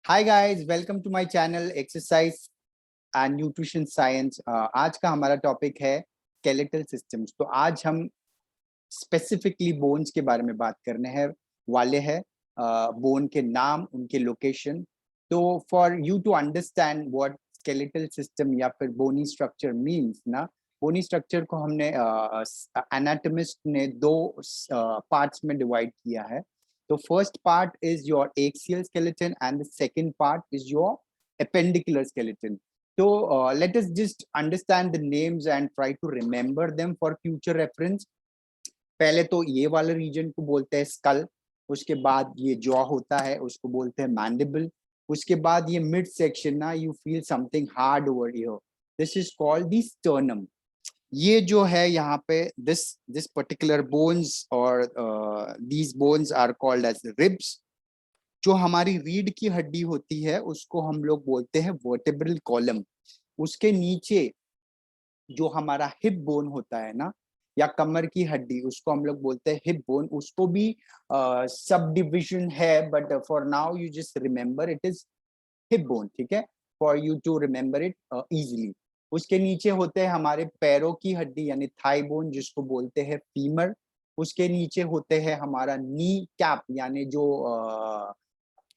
Hi guys, welcome to my channel exercise and nutrition science. आज का हमारा topic है स्केलेटल सिस्टम्स। तो आज हम स्पेसिफिकली बोन्स के बारे में बात करने हैं वाले हैं, बोन के नाम, उनके लोकेशन। तो for you to understand what skeletal system या फिर बोनी स्ट्रक्चर मींस ना, बोनी स्ट्रक्चर को हमने एनाटॉमिस्ट ने दो पार्ट्स में डिवाइड किया है। So first part is your axial skeleton and the second part is your appendicular skeleton. So let us just understand the names and try to remember them for future reference. पहले तो ये वाले reason को बोलते हैं school, उसके बाद ये जॉ होता है उसको बोलते हैं मैंडिबल, उसके बाद ये मिड सेक्शन ना, you feel something hard over here, this is called the sternum. ये जो है यहाँ पे दिस पर्टिकुलर बोन्स और these bones are called as ribs. जो हमारी रीढ़ की हड्डी होती है उसको हम लोग बोलते हैं वर्टेब्रल कॉलम। उसके नीचे जो हमारा हिप बोन होता है ना, या कमर की हड्डी, उसको हम लोग बोलते हैं हिप बोन। उसको भी सब डिविजन है, but for now you just remember it is hip bone, ठीक है, for you to remember it easily. उसके नीचे होते हैं हमारे पैरों की हड्डी यानी थाई बोन, जिसको बोलते हैं फीमर। उसके नीचे होते हैं हमारा नी कैप, यानी जो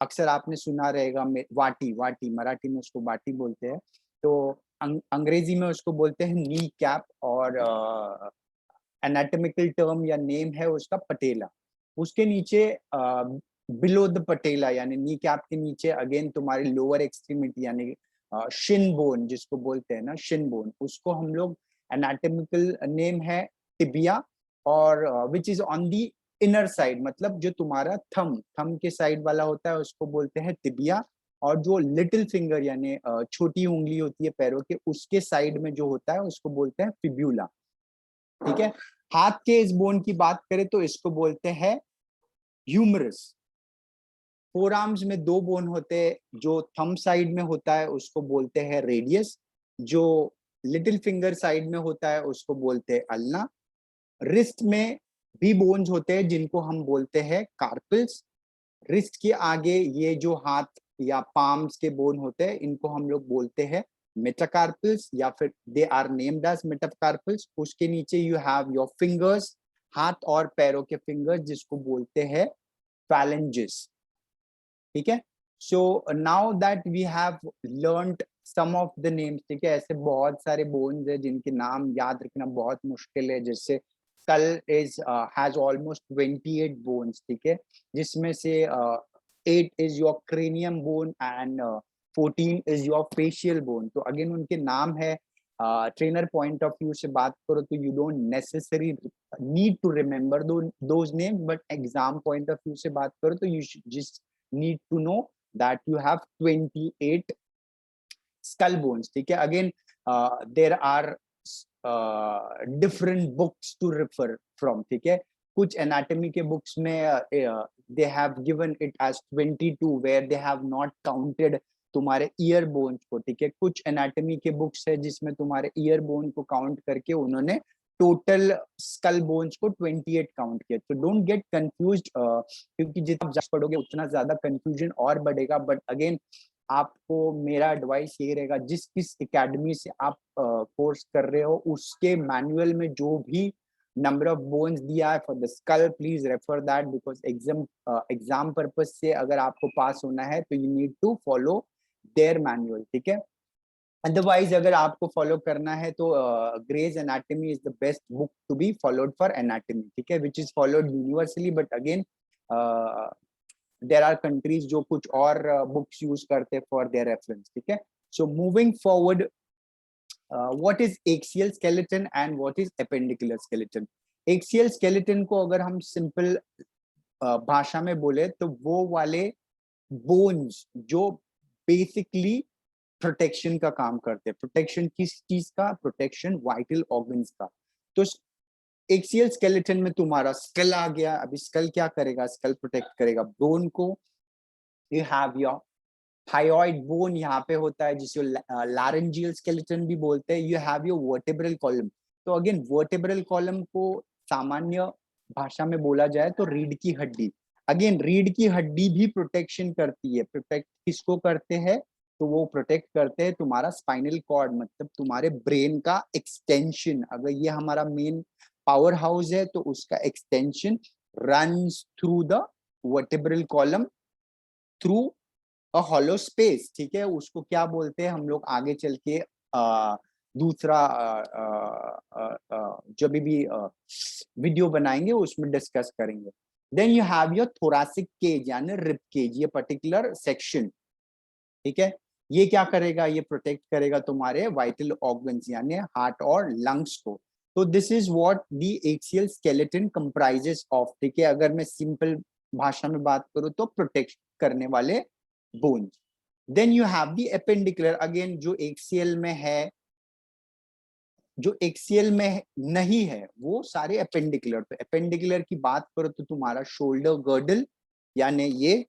अक्सर आपने सुना रहेगा वाटी, वाटी मराठी में उसको वाटी बोलते हैं, तो अंग्रेजी में उसको बोलते हैं नी कैप, और एनाटॉमिकल टर्म या नेम है उसका पटेला। उसके नीचे बिलो द पटेला यानी नी कैप के नीचे अगेन तुम्हारी लोअर एक्सट्रीमिटी यानी शिन बोन, जिसको बोलते हैं ना शिन बोन, उसको हम लोग एनाटॉमिकल नेम है टिबिया, और which is on the inner side, मतलब जो तुम्हारा थम के साइड वाला होता है उसको बोलते हैं टिबिया, और जो लिटिल फिंगर यानी छोटी उंगली होती है पैरों के, उसके साइड में जो होता है उसको बोलते हैं फिब्यूला, ठीक है। हाथ के इस बोन की बात करें तो इसको बोलते हैं ह्यूमरस। फोर आर्म्स में दो बोन होते हैं, जो थंब साइड में होता है उसको बोलते हैं रेडियस, जो लिटिल फिंगर साइड में होता है उसको बोलते हैं अल्ना। रिस्ट में भी बोन्स होते हैं जिनको हम बोलते हैं कार्पल्स। रिस्ट के आगे ये जो हाथ या पाम्स के बोन होते हैं इनको हम लोग बोलते हैं मेटाकार्पल्स, या फिर they are named as metacarpals. उसके नीचे यू हैव योर फिंगर्स, हाथ और पैरों के फिंगर्स, जिसको बोलते हैं फैलेंजेस, ठीक है। So now that we have learned some of the names, ठीक है, ऐसे बहुत सारे बोन्स है जिनके नाम याद रखना बहुत मुश्किल है, जैसे skull is has almost 28 bones, ठीक है, जिसमें से 8 is your cranium bone and 14 is your facial bone। तो अगेन उनके नाम है, ट्रेनर पॉइंट ऑफ व्यू से बात करो तो you don't necessary need to remember those name, but exam point of view से बात करो तो you just need to know that you have 28 skull bones, ठीक है। Again there are different books to refer from, ठीक है। कुछ anatomy के बुक्स में they have given it as 22 where they have not counted तुम्हारे ईयर बोन्स को, ठीक है। कुछ एनाटॉमी के बुक्स है जिसमें तुम्हारे ईयर बोन को काउंट करके उन्होंने टोटल स्कल बोन्स को 28 काउंट किया। तो डोंट गेट कंफ्यूज्ड, क्योंकि जितना आप पढ़ोगे उतना ज्यादा कंफ्यूजन और बढ़ेगा। बट अगेन आपको मेरा एडवाइस ये रहेगा, जिस किस एकेडमी से आप कोर्स कर रहे हो उसके मैनुअल में जो भी नंबर ऑफ बोन्स दिया है for the skull, please refer that, because exam purpose से अगर आपको पास होना है तो you need to follow their manual, ठीक है। अदरवाइज अगर आपको फॉलो करना है तो Gray's anatomy is the best book to be followed for anatomy, ठीक है, which is followed universally. But again there are countries जो कुछ और बुक्स यूज करते हैं फॉर देयर रेफरेंस, ठीक है। So moving forward, what is axial skeleton and what is appendicular skeleton. Axial skeleton को अगर हम सिंपल भाषा में बोले तो वो वाले बोन्स जो बेसिकली प्रोटेक्शन का काम करते हैं। प्रोटेक्शन किस चीज का? प्रोटेक्शन वाइटल ऑर्गन्स का। तो एक्सियल स्केलेटन में तुम्हारा स्कल आ गया। अभी स्कल क्या करेगा? स्कल प्रोटेक्ट करेगा बोन को। You have your thyroid bone यहाँ पे होता है, जिसे लारेंजियल स्केलेटन भी बोलते हैं। You have your vertebral column. तो अगेन वर्टेब्रल कॉलम को सामान्य भाषा में बोला जाए तो रीढ़ की हड्डी। अगेन रीढ़ की हड्डी भी प्रोटेक्शन करती है। प्रोटेक्ट किसको करते हैं? तो वो प्रोटेक्ट करते हैं तुम्हारा स्पाइनल कॉर्ड, मतलब तुम्हारे ब्रेन का एक्सटेंशन। अगर ये हमारा मेन पावर हाउस है तो उसका extension runs through the vertebral column through a hollow space. ठीक है, उसको क्या बोलते हैं हम लोग आगे चल के दूसरा जब भी वीडियो बनाएंगे उसमें डिस्कस करेंगे। Then you have your thoracic cage यानी रिब केज, ये पर्टिकुलर सेक्शन। ठीक है, ये क्या करेगा? ये प्रोटेक्ट करेगा तुम्हारे वाइटल ऑर्गन्स यानी हार्ट और लंग्स को। तो this is what the axial skeleton comprises of. ठीक है, अगर मैं सिंपल भाषा में बात करूं तो प्रोटेक्ट करने वाले bones. Then you have the appendicular, again जो एक्सियल में है, जो एक्सियल में नहीं है वो सारे एपेंडिकुलर। तो एपेंडिकुलर की बात करो तो तुम्हारा शोल्डर गर्डल यानी ये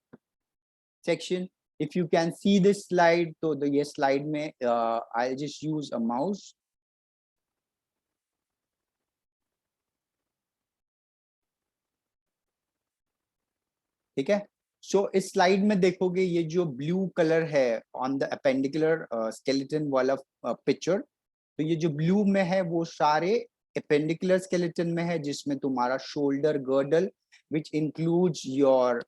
section. If you can see this slide, तो ये स्लाइड में I just use a mouse. ठीक है, सो इस स्लाइड में देखोगे ये जो ब्लू कलर है ऑन द एपेंडिकुलर स्केलेटन वाला पिक्चर, तो ये जो ब्लू में है वो सारे एपेंडिकुलर स्केलेटन में है, जिसमें तुम्हारा shoulder girdle which includes your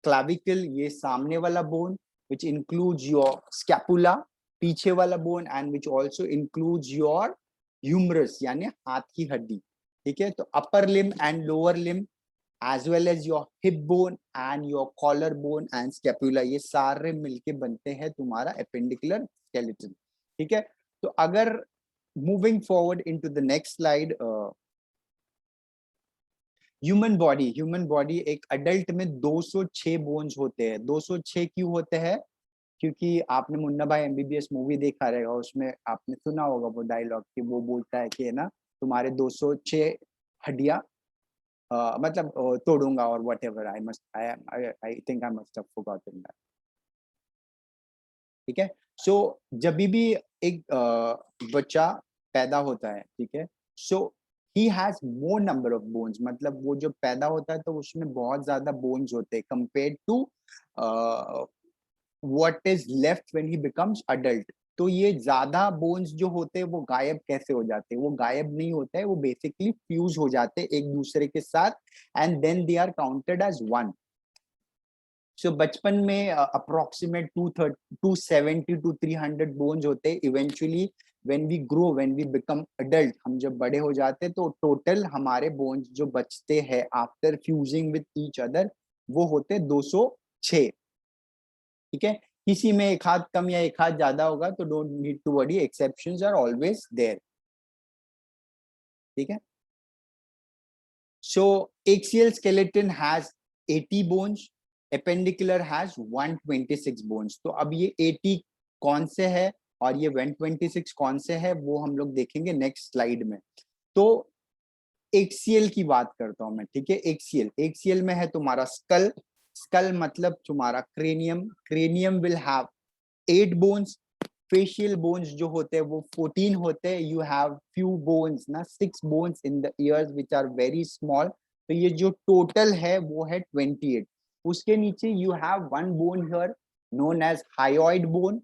clavicle, ये सामने वाला bone, which includes your scapula, पीछे वाला bone, and which also includes your humerus यानी हाथ की हड्डी। ठीक है, तो upper limb and lower limb as well as your hip bone and your collarbone and scapula, ये सारे मिलके बनते हैं तुम्हारा appendicular skeleton। ठीक है, तो अगर moving forward into the next slide, human body एक अडल्ट में 206 बोन्स होते हैं। 206 क्यों होते हैं? क्योंकि आपने मुन्ना भाई एमबीबीएस मूवी देखा रहेगा, उसमें आपने सुना होगा वो डायलॉग कि वो बोलता है कि है ना तुम्हारे 206 हड्डियां मतलब तोड़ूंगा और what ever I think I must have forgotten that. ठीक है, सो जब भी एक बच्चा पैदा होता है, ठीक है, so he has more number of bones, मतलब वो जो पैदा होता है तो उसमें बहुत ज्यादा बोन्स होते हैं compare to what is left when he becomes adult. तो ये ज्यादा बोन्स जो होते हैं वो गायब कैसे हो जाते हैं? वो गायब नहीं होता है, वो बेसिकली फ्यूज हो जाते हैं एक दूसरे के साथ, and then they are counted as one. So बचपन में अप्रोक्सीमेट 270 टू 300 बोन्स होते हैं। Eventually when we grow, when we become adult, हम जब बड़े हो जाते हैं तो टोटल हमारे बोन्स जो बचते हैं after fusing with each other वो होते 206। ठीक है, किसी में एक हाथ कम या एक हाथ ज्यादा होगा तो don't need to worry, exceptions are always there. ठीक है, so axial skeleton has 80 bones, appendicular has 126 bones. तो अब ये 80 कौन से है और ये 126 कौन से है वो हम लोग देखेंगे नेक्स्ट स्लाइड में। तो एक्सियल की बात करता हूं मैं। ठीक है, एक्सियल, एक्सियल में है तुम्हारा स्कल। स्कल मतलब तुम्हारा cranium. Cranium will have 8 bones. Facial bones जो होते हैं वो 14 होते हैं। यू हैव फ्यू बोन्स ना, 6 bones in the ears which are very small. तो ये जो टोटल है वो है 28। उसके नीचे you have one bone here known as hyoid bone.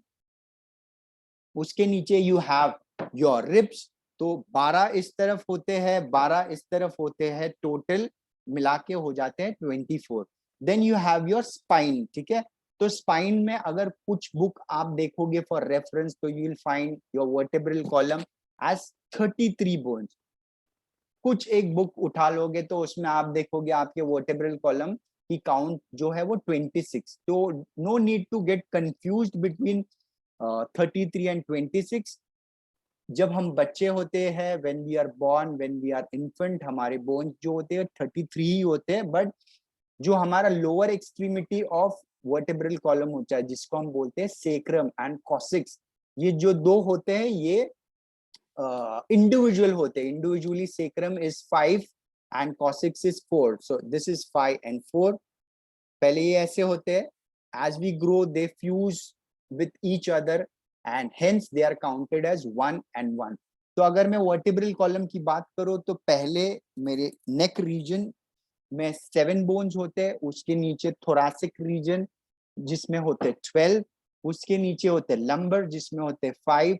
उसके नीचे यू हैव योर रिब्स। तो 12 इस तरफ होते हैं, 12 इस तरफ होते हैं, टोटल मिला के हो जाते हैं 24। Then you have your spine. ठीक है, तो स्पाइन में अगर कुछ बुक आप देखोगे फॉर रेफरेंस तो you will find your vertebral column as 33 bones. कुछ एक बुक उठा लोगे तो उसमें आप देखोगे आपके वर्टेब्रल कॉलम की काउंट जो है वो 26। तो no need to get confused between 33 and 26। जब हम बच्चे होते हैं, when we are born, when we are infant, हमारे बोन्स जो होते हैं 33 ही होते हैं। बट जो हमारा lower extremity of vertebral column होता है जिसको हम बोलते हैं सेक्रम एंड कॉसिक्स, ये जो दो होते हैं ये इंडिविजुअल होते हैं। Individually sacrum is 5 and cos x is 4। So this is 5 and 4। पहले ये ऐसे होते हैं, as we grow they fuse with each other and hence they are counted as 1 and 1। तो अगर मैं वर्टिब्रल कॉलम की बात करूं तो पहले मेरे नेक रीजन में 7 बोन्स होते हैं, उसके नीचे थोरासिक रीजन जिसमें होते 12, उसके नीचे होते हैं लंबर जिसमें होते 5,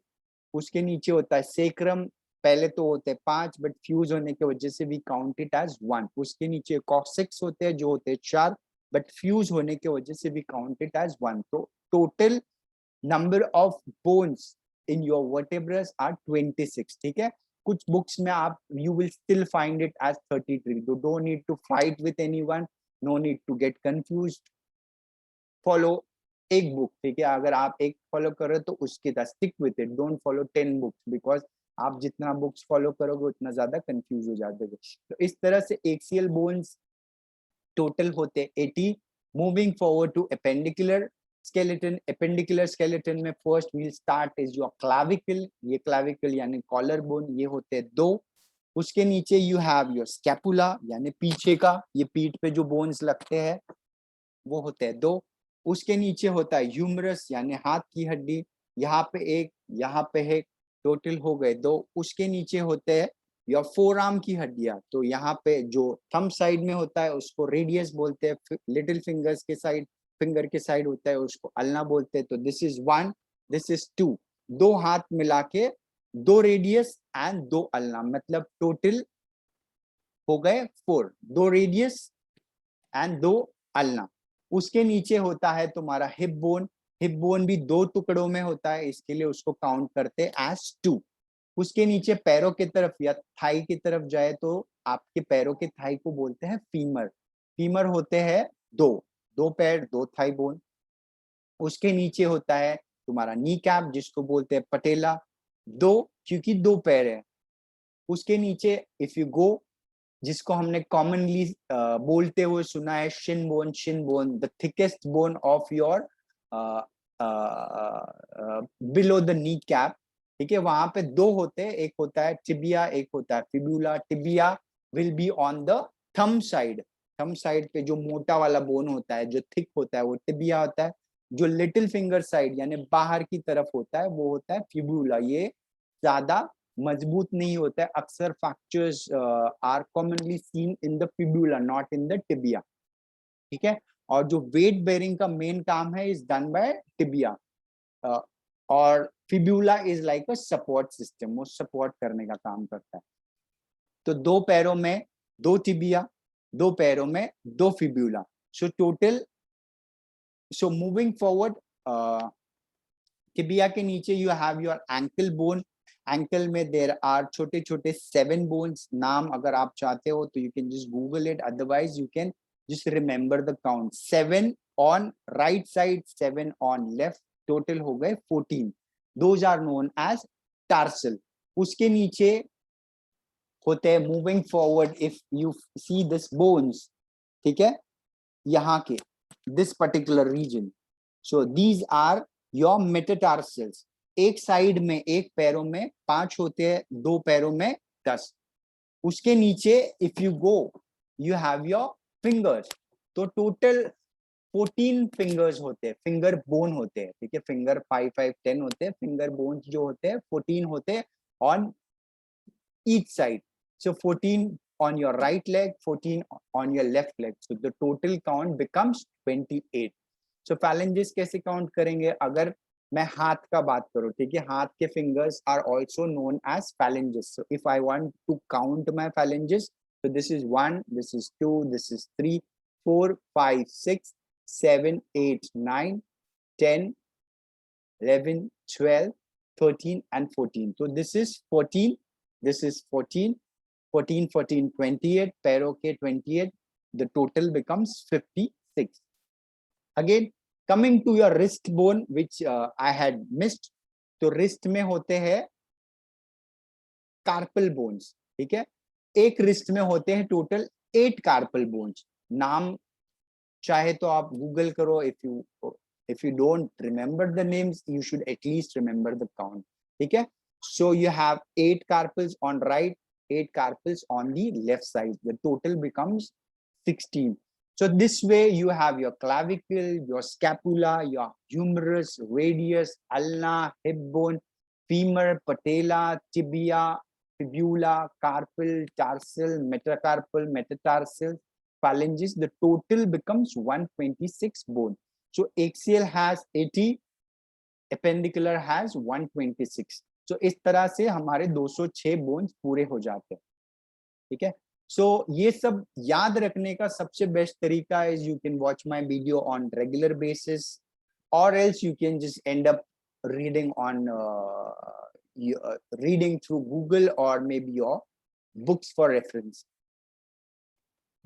उसके नीचे होता है सेक्रम, पहले तो होते हैं 5 बट फ्यूज होने की वजह से वी काउंट इट एज 1, उसके नीचे कॉक्सिक्स होते हैं जो होते हैं 4 बट फ्यूज होने की वजह से वी काउंट इट एज 1। तो total number of bones in your vertebras are 26, ठीक है। कुछ बुक्स में आप you will still find it as 33, तो don't need to fight with anyone, no need to get confused, follow एक book, ठीक है। अगर आप एक फॉलो कर रहे हो तो उसके साथ stick with it, don't follow 10 books, because आप जितना बुक्स फॉलो करोगे उतना ज्यादा कंफ्यूज हो जाते हो। तो इस तरह से एक्सियल बोन्स टोटल होते 80। Moving forward to appendicular skeleton, appendicular skeleton में first we'll start is your clavicle, ये क्लाविकल यानी कॉलर बोन, ये होते हैं 2। उसके नीचे यू हैव योर स्कैपुला यानी पीछे का, ये पीठ पे जो बोन्स लगते हैं वो होते हैं 2। उसके नीचे होता है ह्यूमरस यानी हाथ की हड्डी, यहाँ पे एक, यहाँ पे एक, टोटल हो गए 2। उसके नीचे होते हैं या फोर आर्म की हड्डियां, तो यहाँ पे जो थंब साइड में होता है उसको रेडियस बोलते हैं, लिटिल फिंगर्स के साइड, फिंगर के साइड होता है उसको अल्ना बोलते हैं। तो दिस इज 1, दिस इज 2, 2 हाथ मिला के 2 रेडियस एंड 2 अल्ना, मतलब टोटल हो गए 4, 2 रेडियस एंड 2 अल्ना। उसके नीचे होता है तुम्हारा हिप बोन, हिप बोन भी 2 टुकड़ों में होता है, इसके लिए उसको काउंट करते हैं एज 2। उसके नीचे पैरों की तरफ या थाई की तरफ जाए तो आपके पैरों के थाई को बोलते हैं फीमर, फीमर होते हैं 2, 2 पैर 2 थाई बोन। उसके नीचे होता है तुम्हारा नी कैप जिसको बोलते हैं पटेला, 2 क्योंकि 2 पैर है। उसके नीचे इफ यू गो, जिसको हमने कॉमनली बोलते हुए सुना है Shin bone, Shin bone the thickest bone of your below the knee cap, ठीक है। वहां पे 2 होते हैं, एक होता है टिबिया, एक होता है fibula. Tibia will be on the thumb side, thumb side पे जो मोटा वाला बोन होता है जो थिक होता है वो टिबिया होता है, जो लिटिल फिंगर साइड यानी बाहर की तरफ होता है वो होता है फिबुला। ये ज्यादा मजबूत नहीं होता है, अक्सर fractures are commonly seen in the fibula not in the tibia, ठीक है। और जो वेट बेरिंग का मेन काम है इज डन बाय टिबिया, और fibula is like a support system, वो सपोर्ट करने का काम करता है। तो 2 पैरों में 2 टिबिया, 2 पैरों में 2 fibula, so total, so moving forward, tibia के नीचे you have your ankle bone, ankle में देर आर छोटे छोटे 7 बोन्स, नाम अगर आप चाहते हो तो you can just Google it, otherwise you can just remember the count, 7 on right side, 7 on left, total हो गए 14, those are known as tarsal. उसके नीचे होते हैं moving forward, if you see this bones, ठीक है, यहाँ के this particular region, so these are your metatarsals. एक साइड में, एक पैरों में 5 होते हैं, 2 पैरों में 10। उसके नीचे if you go you have your fingers, तो टोटल 14 फिंगर्स होते हैं, फिंगर बोन होते हैं, ठीक है। फिंगर 5 5 10 होते हैं, फिंगर बोन्स जो होते हैं 14 होते हैं on each side. So 14 on your right leg, 14 on your left leg. So the total count becomes 28. So phalanges कैसे count करेंगे? अगर मैं हाथ का बात करूं, ठीक है, हाथ के fingers are also known as phalanges. So if I want to count my phalanges, so this is 1, this is 2, this is 3, 4, 5, 6, 7, 8, 9, 10, 11, 12, 13 and 14. So this is 14, this is 14, 14, 14, 28, पैरों के 28, the total becomes 56. Again, coming to your wrist bone, which I had missed, तो wrist में होते हैं carpal bones, ठीक है। एक wrist में होते हैं टोटल 8 कार्पल बोन्स, नाम चाहे तो आप गूगल करो, if you don't remember the names you should at least remember the count, ठीक है। So you have 8 carpals on right, 8 carpals on the left side, the total becomes 16. So this way you have your clavicle, your scapula, your humerus, radius, ulna, hip bone, femur, patella, tibia, fibula, carpal, tarsal, metacarpal, metatarsal, phalanges, the total becomes 126 bone. So axial has 80, appendicular has 126. So इस तरह से हमारे 206 bones पूरे हो जाते हैं, ठीक है. So ये सब याद रखने का सबसे बेस्ट तरीका is you can watch my video on regular basis, or else you can just end up reading on reading through Google or maybe your books for reference.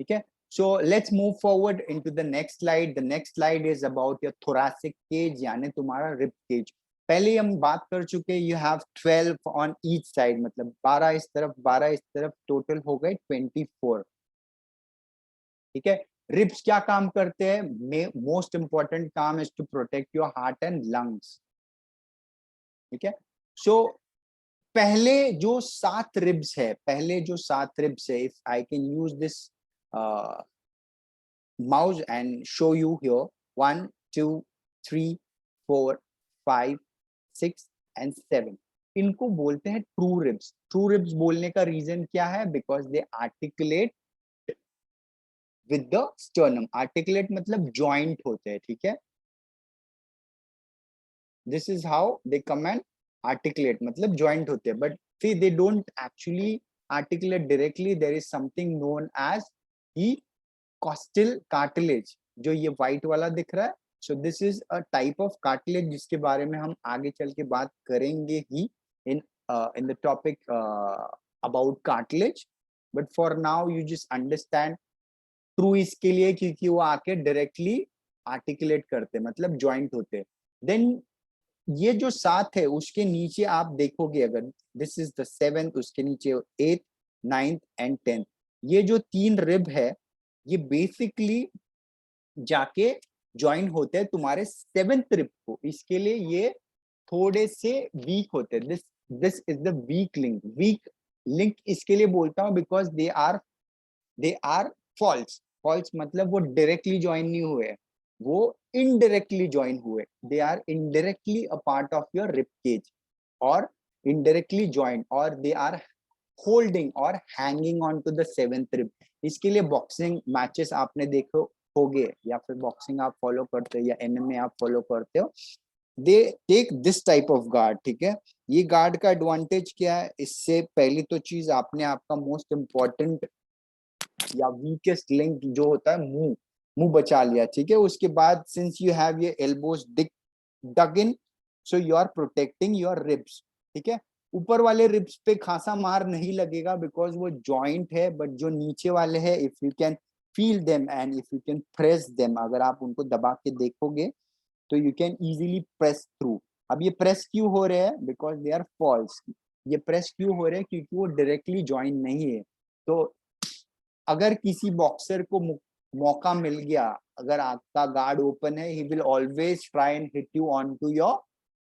Okay, so let's move forward into the next slide. The next slide is about your thoracic cage, यानी तुम्हारा rib cage. पहले हम बात कर चुके, you have 12 on each side, मतलब 12 इस तरफ 12 इस तरफ, टोटल हो गए 24. ठीक है. रिब्स क्या काम करते हैं? मोस्ट इंपॉर्टेंट काम is to protect your heart and lungs. ठीक है. सो पहले जो 7 रिब्स है, if I can use this mouse and show you here, 1 2 3 4 5 6 and 7, इनको बोलते हैं ट्रू रिब्स. ट्रू रिब्स बोलने का रीजन क्या है? Because they articulate with the sternum. Articulate मतलब joint होते हैं, ठीक है. This is how they come and articulate, मतलब joint होते हैं. But see, they don't actually articulate directly. There is something known as the costal cartilage, जो ये white वाला दिख रहा है. So this is a type of cartilage जिसके बारे में हम आगे चल के बात करेंगे ही in the topic about cartilage. But for now, you just understand true इसके लिए क्योंकि वो आके डायरेक्टली आर्टिकुलेट करते, मतलब ज्वाइंट होते. देन ये जो 7 है उसके नीचे आप देखोगे, अगर दिस इज द 7th, उसके नीचे 8th 9th एंड 10th, ये जो 3 रिब है ये बेसिकली जाके ज्वाइन होते हैं तुम्हारे 7th रिब को. इसके लिए ये थोड़े से वीक होते हैं. This is the weak link. Weak link इसके लिए बोलता हूं because they are false. False मतलब वो डायरेक्टली ज्वाइन नहीं हुए, वो इनडायरेक्टली ज्वाइन हुए. They are indirectly a part of your rib cage और इनडायरेक्टली ज्वाइन, और दे आर होल्डिंग और hanging on to the 7th rib. इसके लिए बॉक्सिंग मैचेस आपने देखो होगे, या फिर बॉक्सिंग आप फॉलो करते हो या एमएमए आप फॉलो करते हो, they take this type of guard. ठीक है. ये गार्ड का एडवांटेज क्या है? इससे पहली तो चीज, आपने आपका मोस्ट इंपॉर्टेंट या वीकेस्ट लिंक जो होता है मुंह बचा लिया. ठीक है. उसके बाद since you have your elbows dug in, so you are protecting your ribs. ठीक है. ऊपर वाले रिब्स पे खासा मार नहीं लगेगा बिकॉज वो जॉइंट है, बट जो नीचे वाले हैं, if you can feel them and if you can press them, अगर आप उनको दबा के देखोगे तो you can easily press through. अब ये प्रेस क्यों हो रहे हैं? Because they are false. ये प्रेस क्यों हो रहे हैं? क्योंकि वो डायरेक्टली ज्वाइन नहीं है. तो अगर किसी बॉक्सर को मौका मिल गया, अगर आपका गार्ड ओपन है, he will always try and hit you on to your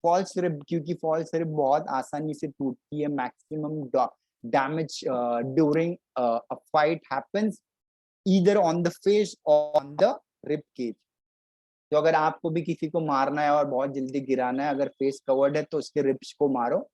false rib, क्योंकि फॉल्स रिब बहुत आसानी से टूटती है. Maximum damage during a fight happens either on the face और ऑन द रिब केज. तो अगर आपको भी किसी को मारना है और बहुत जल्दी गिराना है, अगर फेस कवर्ड है तो उसके रिब्स को मारो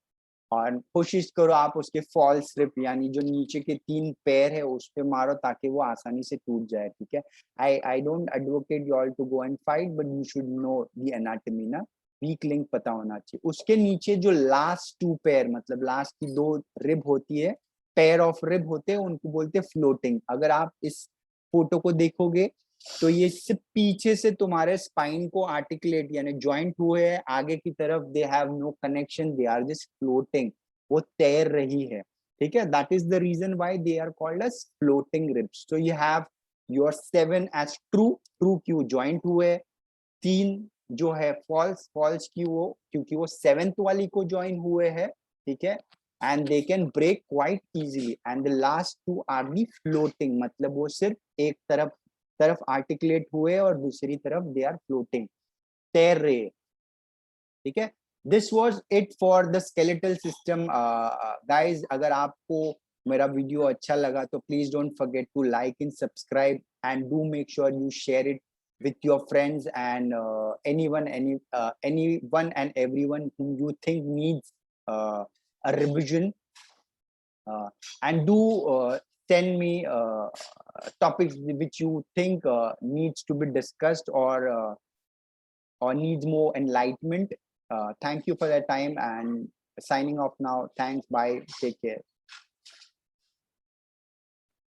और कोशिश करो आप उसके फॉल्स रिब यानी जो नीचे के 3 पैर है उस पे मारो ताकि वो आसानी से टूट जाए. ठीक है. I don't advocate you all to go and fight, but you should know the anatomy ना. वीक लिंक पता होना चाहिए. उसके नीचे जो लास्ट 2 पैर, मतलब लास्ट की 2 रिब होती है, पैर ऑफ रिब होते हैं, उनको बोलते हैं फ्लोटिंग. अगर आप इस फोटो को देखोगे तो ये सिर्फ पीछे से तुम्हारे स्पाइन को आर्टिकुलेट यानी ज्वाइंट हुए हैं, आगे की तरफ they have no connection, they are just floating. वो तैर रही है. ठीक है. That is the reason why they are called as floating ribs. So you have your 7 as true. True क्यों? ज्वाइंट हुए. 3 जो है फॉल्स. फॉल्स क्यों? क्योंकि वो 7th वाली को ज्वाइन हुए है. ठीक है. And they can break quite easily. And the last 2 are the floating, मतलब वो सिर्फ एक तरफ आर्टिकुलेट हुए और दूसरी तरफ दे आर फ्लोटिंग, तैर रहे. ठीक है. This was it for the skeletal system. Guys, अगर आपको मेरा वीडियो अच्छा लगा तो please don't forget to like and subscribe and do make sure you share it with your friends and anyone and everyone whom you think needs a revision, and do send me topics which you think needs to be discussed or needs more enlightenment. Thank you for that time, and signing off now. Thanks. Bye. Take care.